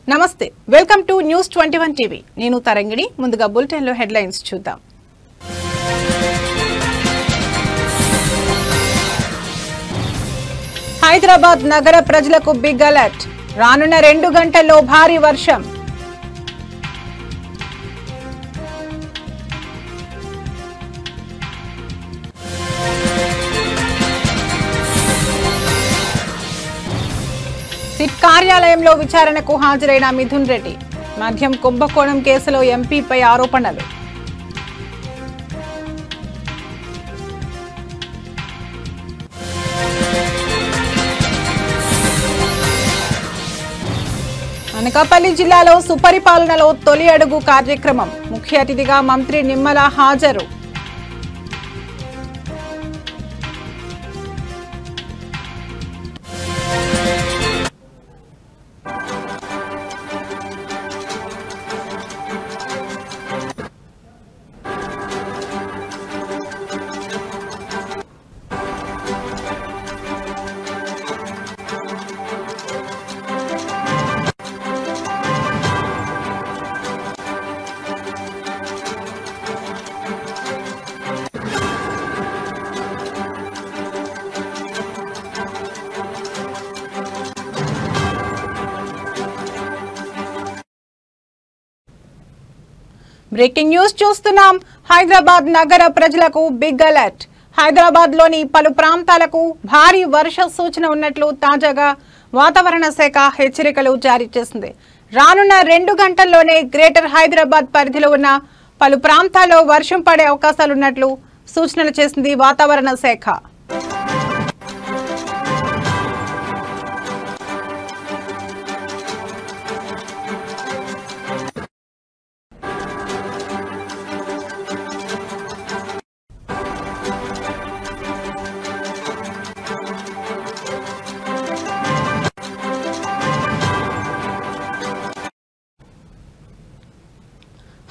నమస్తే welcome to news 21 TV నేను తరంగిణి ముందుగా బులెటిన్ లో హెడ్లైన్స్ చూద్దాం హైదరాబాద్ నగర ప్రజలకు బిగ్ అలర్ట్ రానున్న 2 గంటల్లో భారీ వర్షం సిట్ కార్యాలయంలో విచారణకు హాజరైన మిథున్ రెడ్డి మద్యం కుంభకోణం కేసులో ఎంపీపై ఆరోపణలు అనకాపల్లి జిల్లాలో సుపరిపాలనలో తొలి అడుగు కార్యక్రమం ముఖ్య అతిథిగా మంత్రి నిమ్మల హాజరు బ్రేకింగ్ న్యూస్ చూస్తున్నాం హైదరాబాద్ నగర ప్రజలకు బిగ్ అలర్ట్ హైదరాబాద్ లోని పలు ప్రాంతాలకు భారీ వర్ష సూచన ఉన్నట్లు తాజాగా వాతావరణ శాఖ హెచ్చరికలు జారీ చేసింది రానున్న 2 గంటల్లోనే గ్రేటర్ హైదరాబాద్ పరిధిలో ఉన్న పలు ప్రాంతాల్లో వర్షం పడే అవకాశాలున్నట్లు సూచనలు చేసింది వాతావరణ శాఖ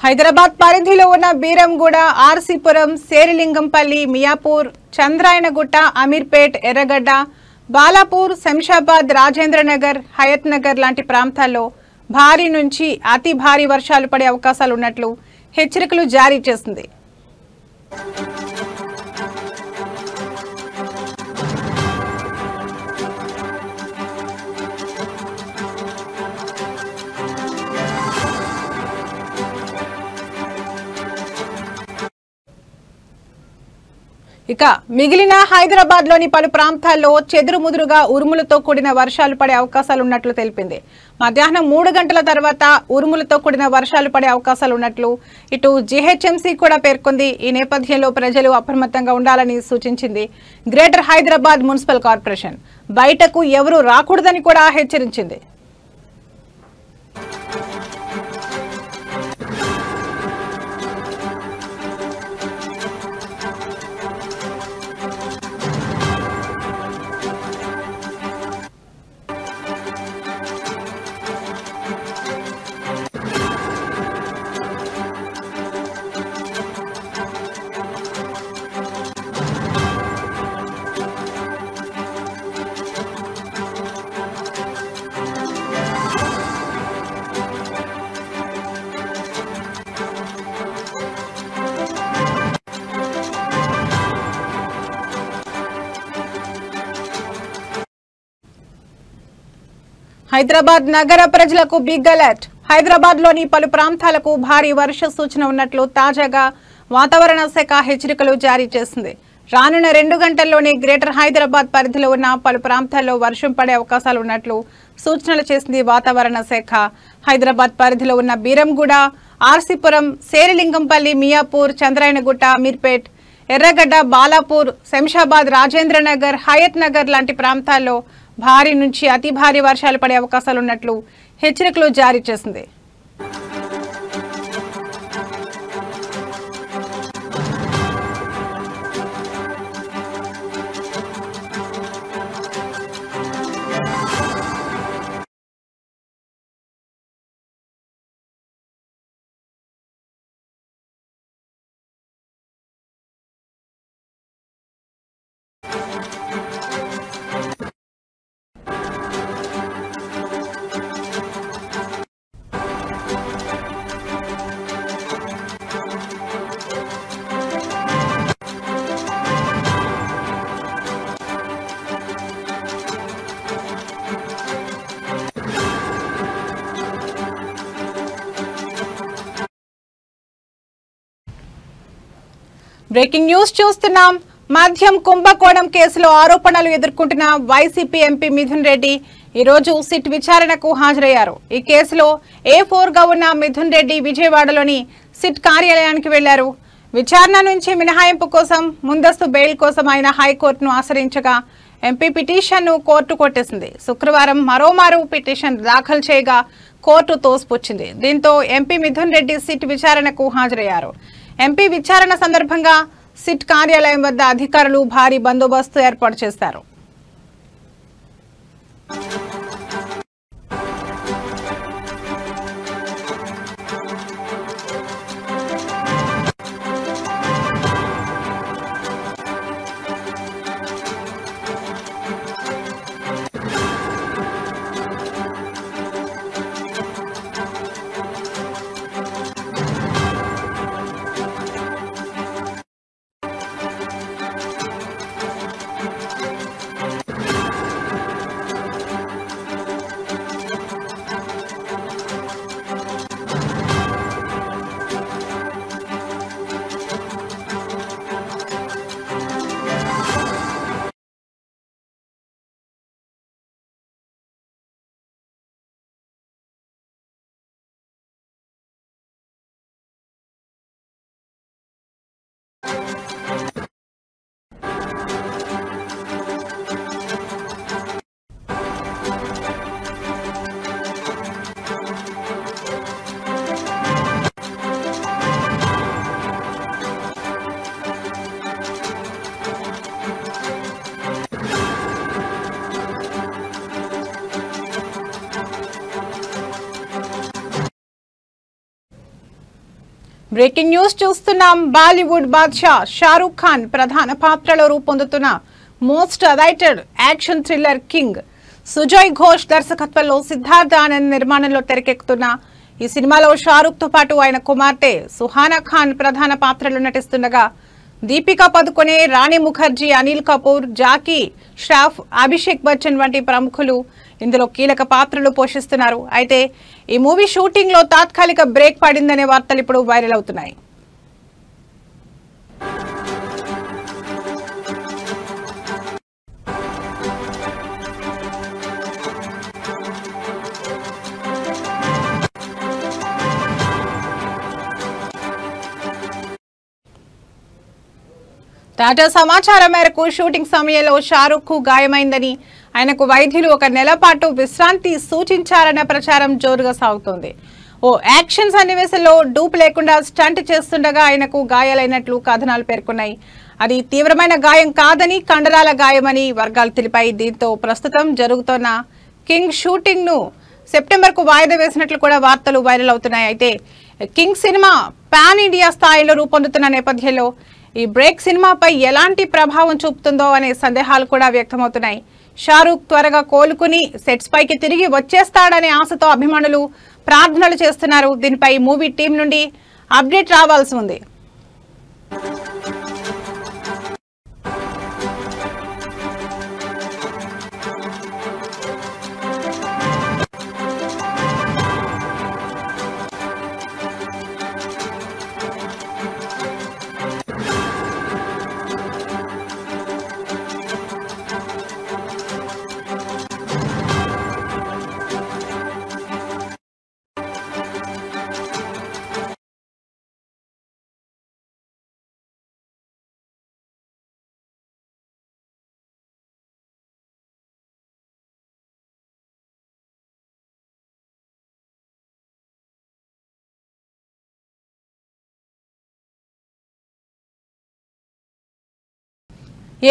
హైదరాబాద్ పరిధిలో ఉన్న బీరంగూడ ఆర్సీపురం శేరిలింగంపల్లి మియాపూర్ చంద్రాయనగుట్ట అమీర్పేట్ ఎర్రగడ్డ బాలాపూర్ శంషాబాద్ రాజేంద్రనగర్ హయత్ నగర్ లాంటి ప్రాంతాల్లో భారీ నుంచి అతి భారీ వర్షాలు పడే అవకాశాలున్నట్లు హెచ్చరికలు జారీ చేసింది ఇక మిగిలిన హైదరాబాద్ లోని పలు ప్రాంతాల్లో చెదురుముదురుగా ఉరుములతో కూడిన వర్షాలు పడే అవకాశాలున్నట్లు తెలిపింది మధ్యాహ్నం 3 గంటల తర్వాత ఉరుములతో కూడిన వర్షాలు పడే అవకాశాలున్నట్లు ఇటు జీహెచ్ఎంసీ కూడా పేర్కొంది ఈ నేపథ్యంలో ప్రజలు అప్రమత్తంగా ఉండాలని సూచించింది గ్రేటర్ హైదరాబాద్ మున్సిపల్ కార్పొరేషన్ బయటకు ఎవరూ రాకూడదని కూడా హెచ్చరించింది హైదరాబాద్ నగర ప్రజలకు బిగ్ అలర్ట్ హైదరాబాద్ లోని పలు ప్రాంతాలకు భారీ వర్ష సూచన ఉన్నట్లు తాజాగా వాతావరణ శాఖ హెచ్చరికలు జారీ చేసింది రానున్న 2 గంటల్లోనే గ్రేటర్ హైదరాబాద్ పరిధిలో ఉన్న పలు ప్రాంతాల్లో వర్షం పడే అవకాశాలు ఉన్నట్లు సూచనలు చేసింది వాతావరణ శాఖ హైదరాబాద్ పరిధిలో ఉన్న బీరంగూడ ఆర్సీపురం శేరిలింగంపల్లి మియాపూర్ చంద్రాయనగుట్ట అమీర్పేట్ ఎర్రగడ్డ బాలాపూర్ శంషాబాద్ రాజేంద్రనగర్ హయత్ నగర్ లాంటి ప్రాంతాల్లో భారీ నుంచి అతి భారీ వర్షాలు పడే అవకాశాలున్నట్లు హెచ్చరికలు జారీ చేసింది బ్రేకింగ్ న్యూస్ చూస్తున్నాం. మద్యం కుంభకోణం కేసులో ఆరోపణలు ఎదుర్కొంటున్న వైసీపీ ఎంపీ మిథున్ రెడ్డి ఈ రోజు సిట్ విచారణకు హాజరయ్యారు. ఈ కేసులో A4 గా ఉన్న మిథున్ రెడ్డి విజయవాడలోని సిట్ కార్యాలయానికి వెళ్లారు. విచారణ నుంచి మినహాయింపు కోసం ముందస్తు బెయిల్ కోసం ఆయన హైకోర్టును ఆశ్రయించగా ఎంపీ పిటిషన్ను కోర్టు కొట్టేసింది. శుక్రవారం మరోమారు పిటిషన్ దాఖలు చేయగా కోర్టు తోసిపుచ్చింది. దీంతో ఎంపీ మిథున్ రెడ్డి సిట్ విచారణకు హాజరయ్యారు. ఎంపీ విచారణ సందర్భంగా సిట్ కార్యాలయం వద్ద అధికారులు భారీ బందోబస్తు ఏర్పాటు చేశారు. బ్రేకింగ్ న్యూస్ చూస్తున్నాం. బాలీవుడ్ బాద్షా షారూక్ ఖాన్ ప్రధాన పాత్రలో రూపొందుతున్న most awaited action thriller King Sujoy Ghosh దర్శకత్వంలో సిద్ధార్థ ఆనంద్ నిర్మాణంలో తెరకెక్కుతున్న ఈ సినిమాలో షారూక్ తో పాటు ఆయన కుమార్తె సుహానా ఖాన్ ప్రధాన పాత్రలో నటిస్తుండగా దీపికా పదుకొనే, రాణి ముఖర్జీ, అనిల్ కపూర్, జాకీ ష్రాఫ్, అభిషేక్ బచ్చన్ వంటి ప్రముఖులు ఇందులో కీలక పాత్రలు పోషిస్తున్నారు. అయితే ఈ మూవీ షూటింగ్ లో తాత్కాలిక బ్రేక్ పడిందనే వార్తలు ఇప్పుడు వైరల్ అవుతున్నాయి. తాజా సమాచారం మేరకు షూటింగ్ సమయంలో షారూక్ కు గాయమైందని, ఆయనకు వైద్యులు 1 నెల పాటు విశ్రాంతి సూచించారన్న ప్రచారం జోరుగా సాగుతోంది. ఓ యాక్షన్ సన్నివేశంలో డూప్ లేకుండా స్టంట్ చేస్తుండగా ఆయనకు గాయాలైనట్లు కథనాలు పేర్కొన్నాయి. అది తీవ్రమైన గాయం కాదని, కండరాల గాయమని వర్గాలు తెలిపాయి. దీంతో ప్రస్తుతం జరుగుతున్న కింగ్ షూటింగ్ ను సెప్టెంబర్ కు వాయిదా వేసినట్లు కూడా వార్తలు వైరల్ అవుతున్నాయి. అయితే కింగ్ సినిమా పాన్ ఇండియా స్థాయిలో రూపొందుతున్న నేపథ్యంలో ఈ బ్రేక్ సినిమాపై ఎలాంటి ప్రభావం చూపుతుందో అనే సందేహాలు కూడా వ్యక్తమవుతున్నాయి. షారూక్ త్వరగా కోలుకుని సెట్స్ పైకి తిరిగి వచ్చేస్తాడనే ఆశతో అభిమానులు ప్రార్థనలు చేస్తున్నారు. దీనిపై మూవీ టీం నుండి అప్డేట్ రావాల్సి ఉంది.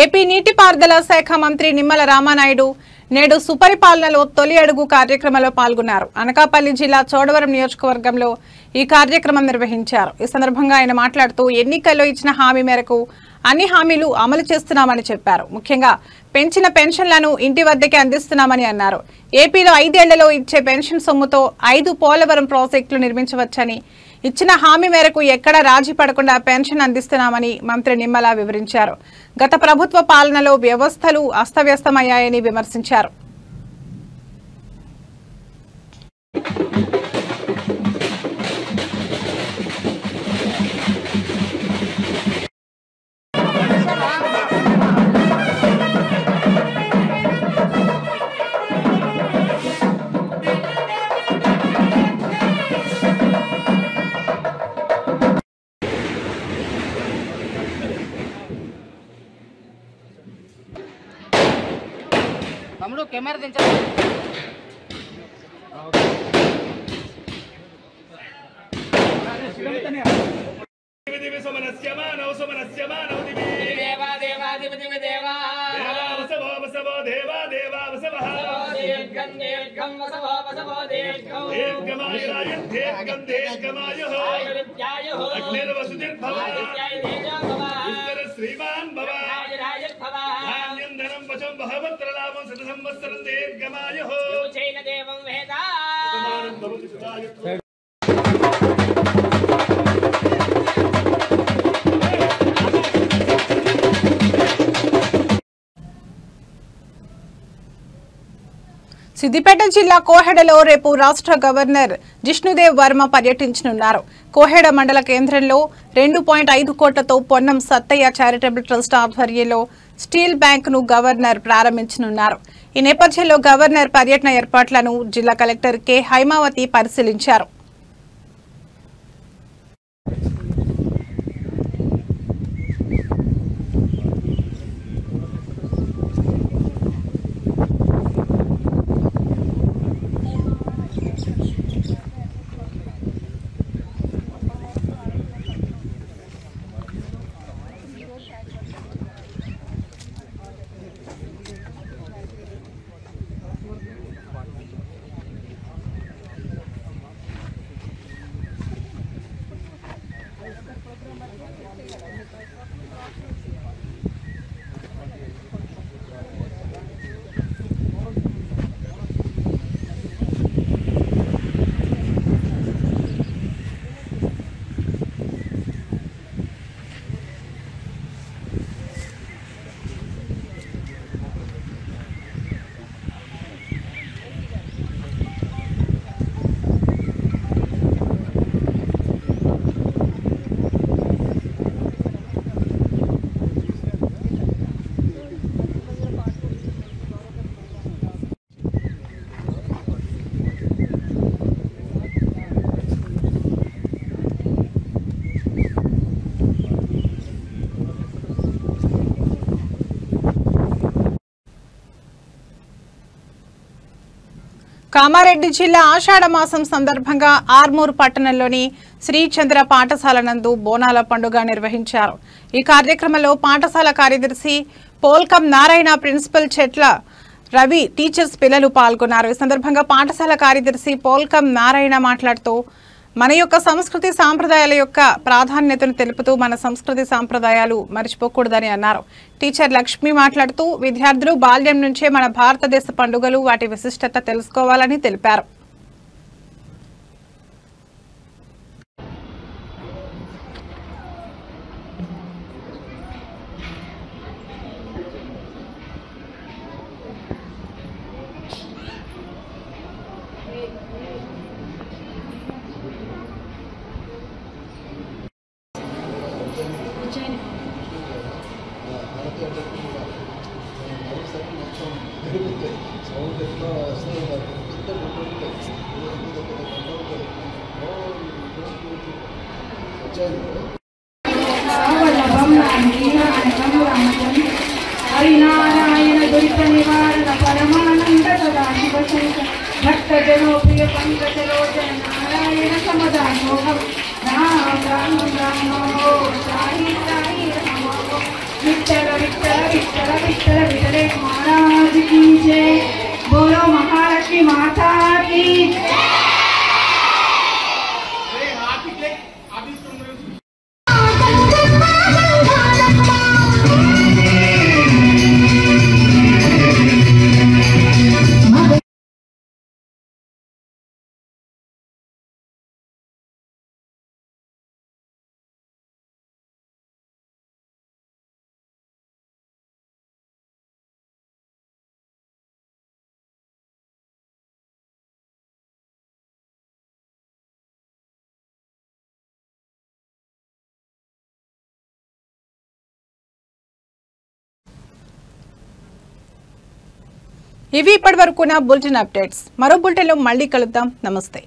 ఏపీ నీటిపారుదల శాఖ మంత్రి నిమ్మల రామానాయుడు నేడు సుపరిపాలనలో తొలి అడుగు కార్యక్రమంలో పాల్గొన్నారు. అనకాపల్లి జిల్లా చోడవరం నియోజకవర్గంలో ఈ కార్యక్రమం నిర్వహించారు. ఈ సందర్భంగా ఆయన మాట్లాడుతూ ఎన్నికల్లో ఇచ్చిన హామీ మేరకు అన్ని హామీలు అమలు చేస్తున్నామని చెప్పారు. ముఖ్యంగా పెంచిన పెన్షన్లను ఇంటి వద్దకే అందిస్తున్నామని అన్నారు. ఏపీలో 5 ఏళ్లలో ఇచ్చే పెన్షన్ సొమ్ముతో 5 పోలవరం ప్రాజెక్టులు నిర్మించవచ్చని, ఇచ్చిన హామీ మేరకు ఎక్కడా రాజీ పడకుండా పెన్షన్ అందిస్తున్నామని మంత్రి నిమ్మల వివరించారు. గత ప్రభుత్వ పాలనలో వ్యవస్థలు అస్తవ్యస్తమయ్యాయని విమర్శించారు. కెమెరా దించండి. श्रीमान సిద్దిపేట జిల్లా కోహెడలో రేపు రాష్ట్ర గవర్నర్ జిష్ణుదేవ్ వర్మ పర్యటించనున్నారు. కోహెడ మండల కేంద్రంలో 2.5 కోట్లతో పొన్నం సత్తయ్య చారిటబుల్ ట్రస్ట్ ఆధ్వర్యంలో స్టీల్ బ్యాంక్ ను గవర్నర్ ప్రారంభించనున్నారు. ఈ నేపథ్యంలో గవర్నర్ పర్యటన ఏర్పాట్లను జిల్లా కలెక్టర్ కె హైమావతి పరిశీలించారు. కామారెడ్డి జిల్లా ఆషాఢ మాసం సందర్భంగా ఆర్మూర్ పట్టణంలోని శ్రీచంద్ర పాఠశాల నందు బోనాల పండుగ నిర్వహించారు. ఈ కార్యక్రమంలో పాఠశాల కార్యదర్శి పోల్కం నారాయణ, ప్రిన్సిపల్ చెట్ల రవి, టీచర్స్, పిల్లలు పాల్గొన్నారు. ఈ సందర్భంగా పాఠశాల కార్యదర్శి పోల్కం నారాయణ మాట్లాడుతూ మన యొక్క సంస్కృతి సాంప్రదాయాల యొక్క ప్రాధాన్యతను తెలుపుతూ మన సంస్కృతి సాంప్రదాయాలు మర్చిపోకూడదని అన్నారు. టీచర్ లక్ష్మి మాట్లాడుతూ విద్యార్థులు బాల్యం నుంచే మన భారతదేశ పండుగలు, వాటి విశిష్టత తెలుసుకోవాలని తెలిపారు. हरिनारायण दुरित निवारण परमानंद सदा शिव शंकर भक्त जनोप्रिय पंकज लोचन नारायण समदानोहम राम राम राम साई साई राम विठ्ठल विठ्ठल विठ्ठल विठ्ठल विठले महाराज की जय। बोलो महालक्ष्मी माता की ఇవి ఇప్పటివరకున్న బులెటిన్ అప్డేట్స్. మరో బులెటిన్లో మళ్ళీ కలుద్దాం. నమస్తే.